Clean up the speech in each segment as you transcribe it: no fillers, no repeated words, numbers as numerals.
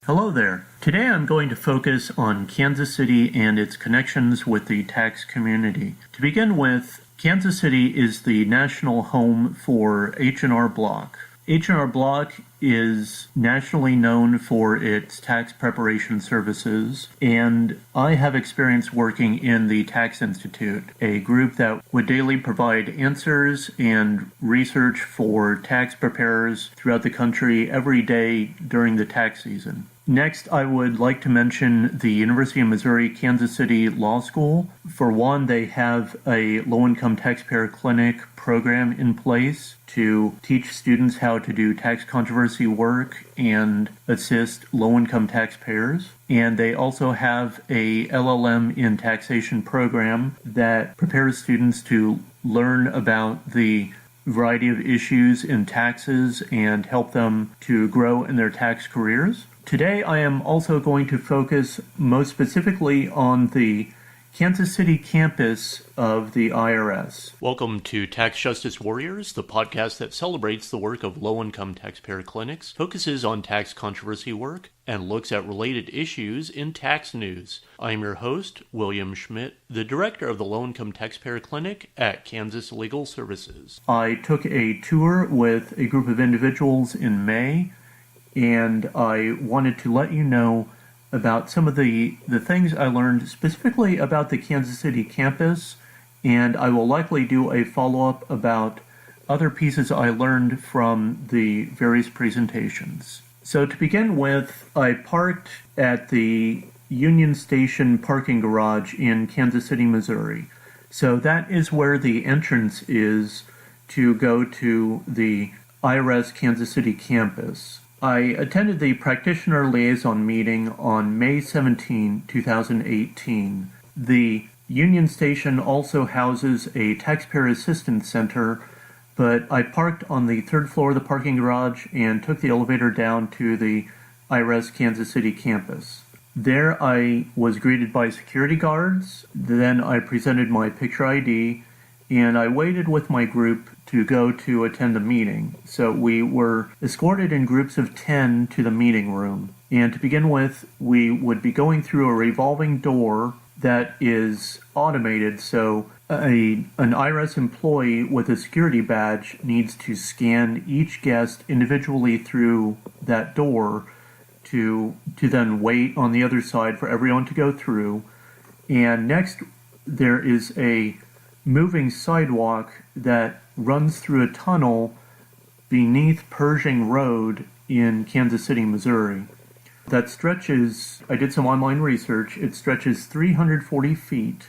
Hello there. Today I'm going to focus on Kansas City and its connections with the tax community. To begin with, Kansas City is the national home for H&R Block. H&R Block is nationally known for its tax preparation services, and I have experience working in the Tax Institute, a group that would daily provide answers and research for tax preparers throughout the country every day during the tax season. Next, I would like to mention the University of Missouri Kansas City Law School. For one, they have a low-income taxpayer clinic program in place to teach students how to do tax controversy work and assist low-income taxpayers. And they also have a LLM in taxation program that prepares students to learn about the variety of issues in taxes and help them to grow in their tax careers. Today, I am also going to focus most specifically on the Kansas City campus of the IRS. Welcome to Tax Justice Warriors, the podcast that celebrates the work of low-income taxpayer clinics, focuses on tax controversy work, and looks at related issues in tax news. I am your host, William Schmidt, the director of the Low-Income Taxpayer Clinic at Kansas Legal Services. I took a tour with a group of individuals in May, and I wanted to let you know about some of the things I learned specifically about the Kansas City campus, and I will likely do a follow-up about other pieces I learned from the various presentations. So to begin with, I parked at the Union Station parking garage in Kansas City, Missouri. So that is where the entrance is to go to the IRS Kansas City campus. I attended the practitioner liaison meeting on May 17, 2018. The Union Station also houses a taxpayer assistance center, but I parked on the third floor of the parking garage and took the elevator down to the IRS Kansas City campus. There I was greeted by security guards, then I presented my picture ID, and I waited with my group to go to attend the meeting. So we were escorted in groups of 10 to the meeting room. And to begin with, we would be going through a revolving door that is automated. So an IRS employee with a security badge needs to scan each guest individually through that door to then wait on the other side for everyone to go through. And next, there is a moving sidewalk that runs through a tunnel beneath Pershing Road in Kansas City, Missouri. That stretches, I did some online research, it stretches 340 feet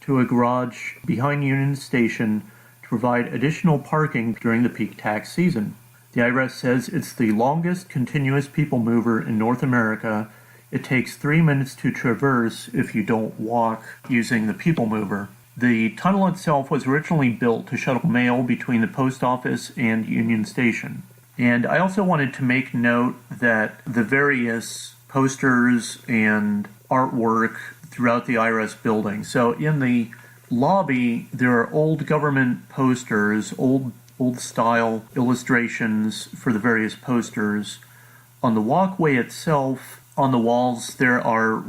to a garage behind Union Station to provide additional parking during the peak tax season. The IRS says it's the longest continuous people mover in North America. It takes 3 minutes to traverse if you don't walk using the people mover. The tunnel itself was originally built to shuttle mail between the post office and Union Station. And I also wanted to make note that the various posters and artwork throughout the IRS building. So in the lobby, there are old government posters, old style illustrations for the various posters. On the walkway itself, on the walls, there are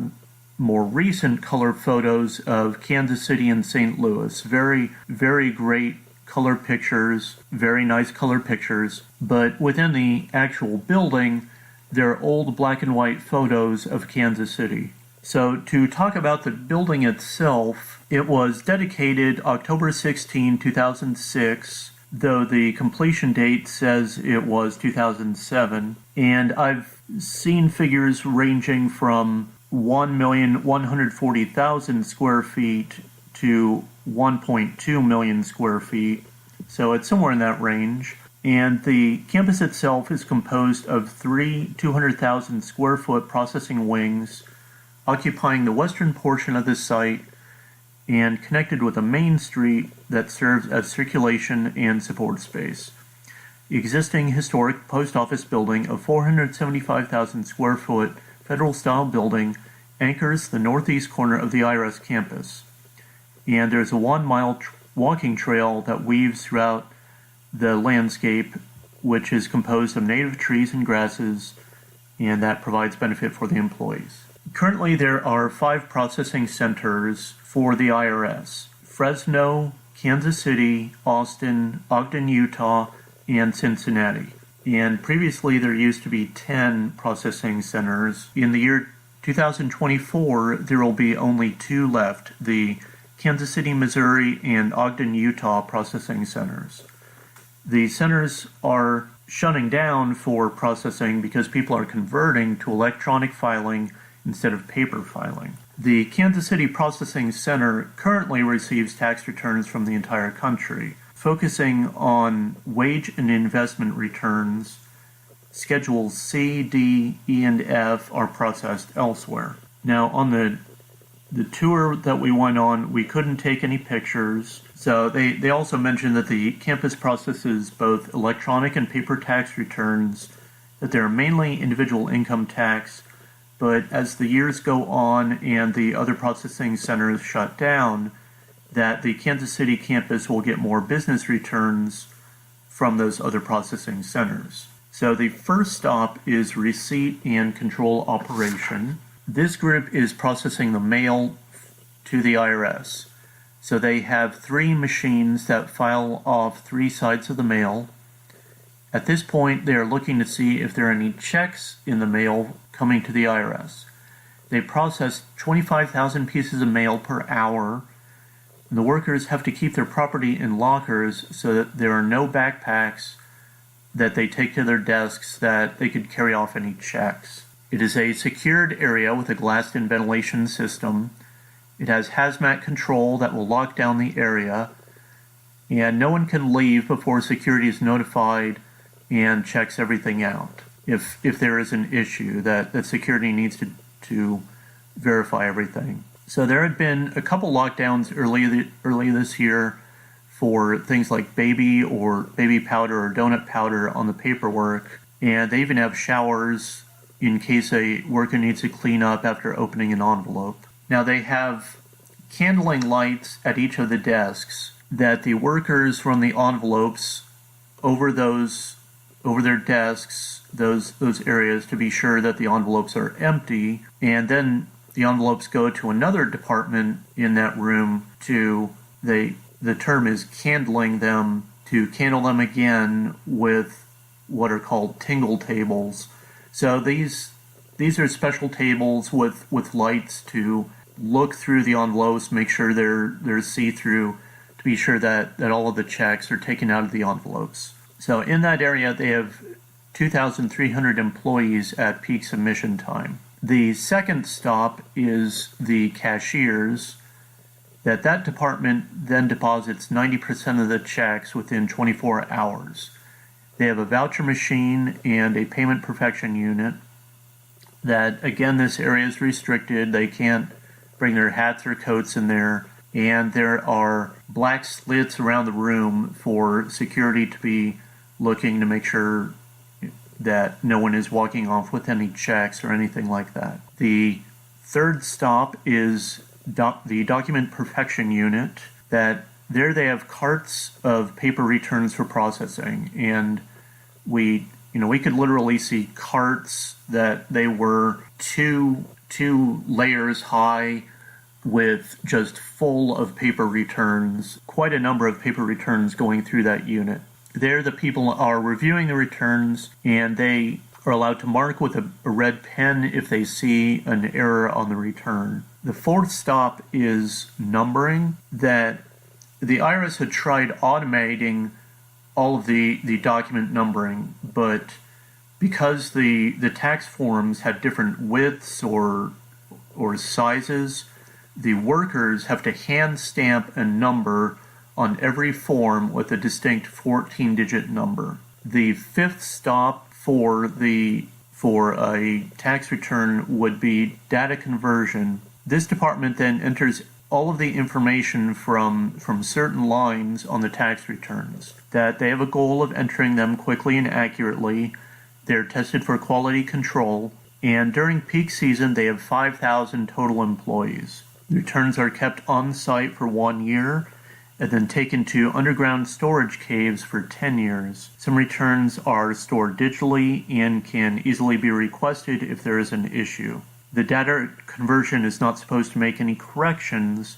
more recent color photos of Kansas City and St. Louis. Very, very great color pictures, very nice color pictures. But within the actual building, there are old black and white photos of Kansas City. So to talk about the building itself, it was dedicated October 16, 2006, though the completion date says it was 2007. And I've seen figures ranging from 1,140,000 square feet to 1.2 million square feet. So it's somewhere in that range. And the campus itself is composed of 3 200,000 square foot processing wings occupying the western portion of the site and connected with a main street that serves as circulation and support space. The existing historic post office building of 475,000 square foot federal-style building anchors the northeast corner of the IRS campus. And there's a 1-mile walking trail that weaves throughout the landscape, which is composed of native trees and grasses and that provides benefit for the employees. Currently, there are 5 processing centers for the IRS: Fresno, Kansas City, Austin, Ogden, Utah, and Cincinnati. And previously, there used to be 10 processing centers. In the year 2024, there will be only 2 left: the Kansas City, Missouri, and Ogden, Utah processing centers. The centers are shutting down for processing because people are converting to electronic filing instead of paper filing. The Kansas City Processing Center currently receives tax returns from the entire country, focusing on wage and investment returns. Schedules C, D, E, and F are processed elsewhere. Now, on the tour that we went on, we couldn't take any pictures. So they also mentioned that the campus processes both electronic and paper tax returns, that they're mainly individual income tax, but as the years go on and the other processing centers shut down, that the Kansas City campus will get more business returns from those other processing centers. So the first stop is receipt and control operation. This group is processing the mail to the IRS. So they have 3 machines that file off 3 sides of the mail. At this point, they are looking to see if there are any checks in the mail coming to the IRS. They process 25,000 pieces of mail per hour. The workers have to keep their property in lockers so that there are no backpacks that they take to their desks that they could carry off any checks. It is a secured area with a glassed-in ventilation system. It has hazmat control that will lock down the area, and no one can leave before security is notified and checks everything out. If there is an issue that security needs to verify everything. So there had been a couple lockdowns early this year for things like baby powder or donut powder on the paperwork, and they even have showers in case a worker needs to clean up after opening an envelope. Now they have candling lights at each of the desks that the workers run the envelopes over their desks, those areas, to be sure that the envelopes are empty, and then the envelopes go to another department in that room the term is candling them, to candle them again with what are called tingle tables. So these are special tables with lights to look through the envelopes, make sure they're see-through, to be sure that all of the checks are taken out of the envelopes. So in that area, they have 2,300 employees at peak submission time. The second stop is the cashiers. That department then deposits 90% of the checks within 24 hours. They have a voucher machine and a payment perfection unit. That, again, this area is restricted. They can't bring their hats or coats in there. And there are black slits around the room for security to be looking to make sure that no one is walking off with any checks or anything like that. The third stop is the document perfection unit. That there they have carts of paper returns for processing, and we could literally see carts that they were two layers high with just full of paper returns, quite a number of paper returns going through that unit. There the people are reviewing the returns, and they are allowed to mark with a red pen if they see an error on the return. The fourth stop is numbering. That the IRS had tried automating all of the document numbering, but because the tax forms had different widths or sizes, the workers have to hand stamp a number on every form with a distinct 14-digit number. The fifth stop for a tax return would be data conversion. This department then enters all of the information from certain lines on the tax returns. That they have a goal of entering them quickly and accurately. They're tested for quality control, and during peak season they have 5,000 total employees. The returns are kept on site for 1 year, and then taken to underground storage caves for 10 years. Some returns are stored digitally and can easily be requested if there is an issue. The data conversion is not supposed to make any corrections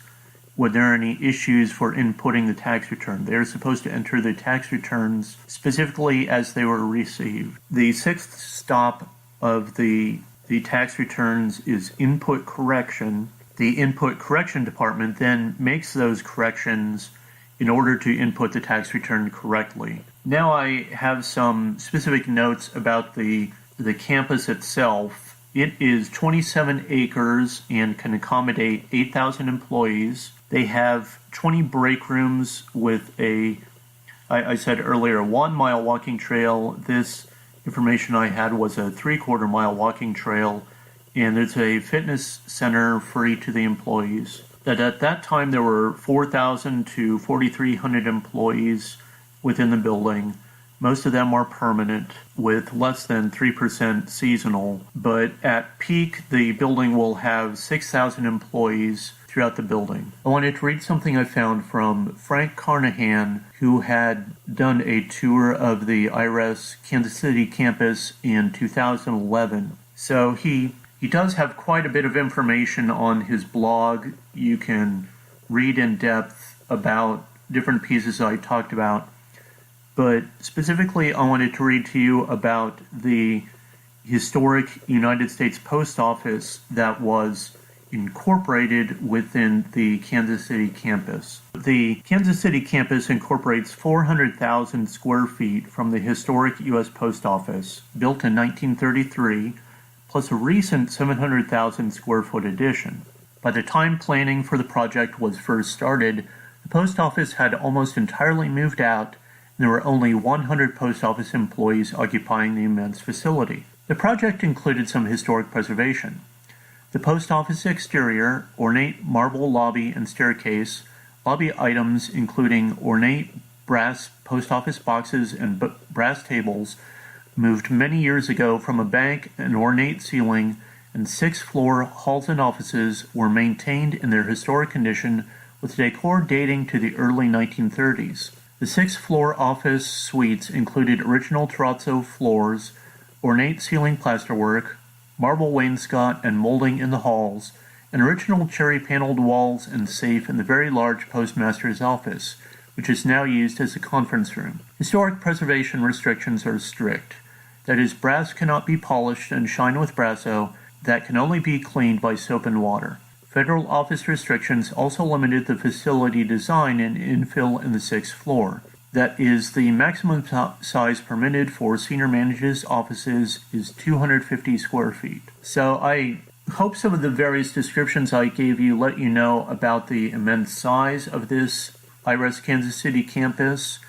when there are any issues for inputting the tax return. They are supposed to enter the tax returns specifically as they were received. The sixth stop of the tax returns is input correction. The input correction department then makes those corrections in order to input the tax return correctly. Now I have some specific notes about the campus itself. It is 27 acres and can accommodate 8,000 employees. They have 20 break rooms with I said earlier, 1 mile walking trail. This information I had was a 3/4 mile walking trail, and it's a fitness center free to the employees. That at that time there were 4,000 to 4,300 employees within the building. Most of them are permanent, with less than 3% seasonal. But at peak, the building will have 6,000 employees throughout the building. I wanted to read something I found from Frank Carnahan, who had done a tour of the IRS Kansas City campus in 2011. So he does have quite a bit of information on his blog. You can read in depth about different pieces I talked about. But specifically, I wanted to read to you about the historic United States Post Office that was incorporated within the Kansas City campus. The Kansas City campus incorporates 400,000 square feet from the historic U.S. Post Office, built in 1933, plus a recent 700,000 square foot addition. By the time planning for the project was first started, the post office had almost entirely moved out, and there were only 100 post office employees occupying the immense facility. The project included some historic preservation. The post office exterior, ornate marble lobby and staircase, lobby items including ornate brass post office boxes and brass tables, moved many years ago from a bank, an ornate ceiling, and 6th-floor halls and offices were maintained in their historic condition with decor dating to the early 1930s. The 6th-floor office suites included original terrazzo floors, ornate ceiling plasterwork, marble wainscot and molding in the halls, and original cherry-paneled walls and safe in the very large postmaster's office, which is now used as a conference room. Historic preservation restrictions are strict. That is, brass cannot be polished and shined with brasso. That can only be cleaned by soap and water. Federal office restrictions also limited the facility design and infill in the 6th floor. That is, the maximum size permitted for senior managers' offices is 250 square feet. So I hope some of the various descriptions I gave you let you know about the immense size of this IRS Kansas City campus.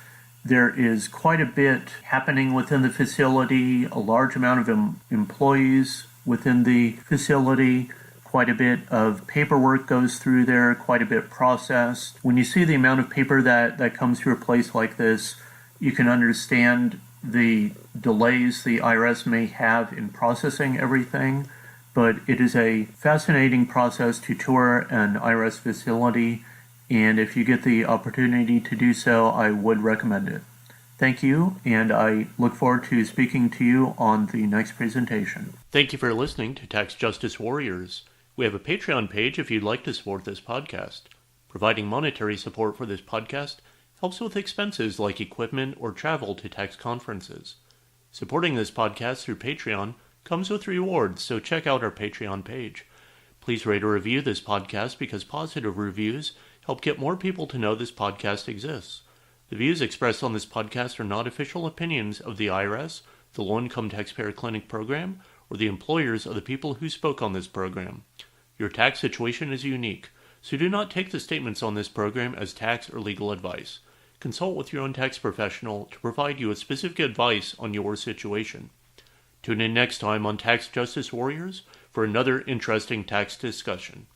There is quite a bit happening within the facility, a large amount of employees within the facility. Quite a bit of paperwork goes through there, quite a bit processed. When you see the amount of paper that comes through a place like this, you can understand the delays the IRS may have in processing everything, but it is a fascinating process to tour an IRS facility, and if you get the opportunity to do so, I would recommend it. Thank you, and I look forward to speaking to you on the next presentation. Thank you for listening to Tax Justice Warriors. We have a Patreon page if you'd like to support this podcast. Providing monetary support for this podcast helps with expenses like equipment or travel to tax conferences. Supporting this podcast through Patreon comes with rewards, so check out our Patreon page. Please rate or review this podcast because positive reviews help get more people to know this podcast exists. The views expressed on this podcast are not official opinions of the IRS, the Low Income Taxpayer Clinic Program, or the employers of the people who spoke on this program. Your tax situation is unique, so do not take the statements on this program as tax or legal advice. Consult with your own tax professional to provide you with specific advice on your situation. Tune in next time on Tax Justice Warriors for another interesting tax discussion.